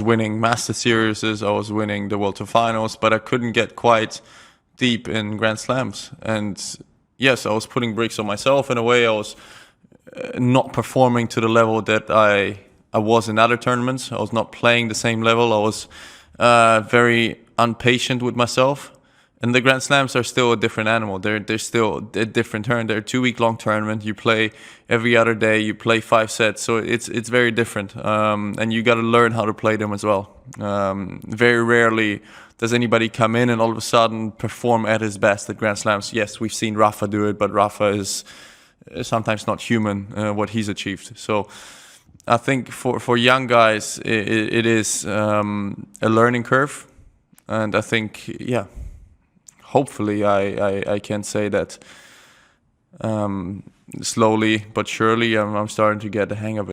winning Master Series, I was winning the World Tour Finals, but I couldn't get quite deep in Grand Slams. And yes, I was putting bricks on myself in a way. I was not performing to the level that I was in other tournaments. I was not playing the same level. I was very impatient with myself. And the Grand Slams are still a different animal. They're still a different turn. They're a 2-week-long tournament. You play every other day. You play 5 sets, so it's very different. And you got to learn how to play them as well. Very rarely does anybody come in and all of a sudden perform at his best at Grand Slams. Yes, we've seen Rafa do it, but Rafa is sometimes not human what he's achieved. So I think for young guys, it is a learning curve, and I think hopefully I can say that slowly but surely I'm starting to get the hang of it.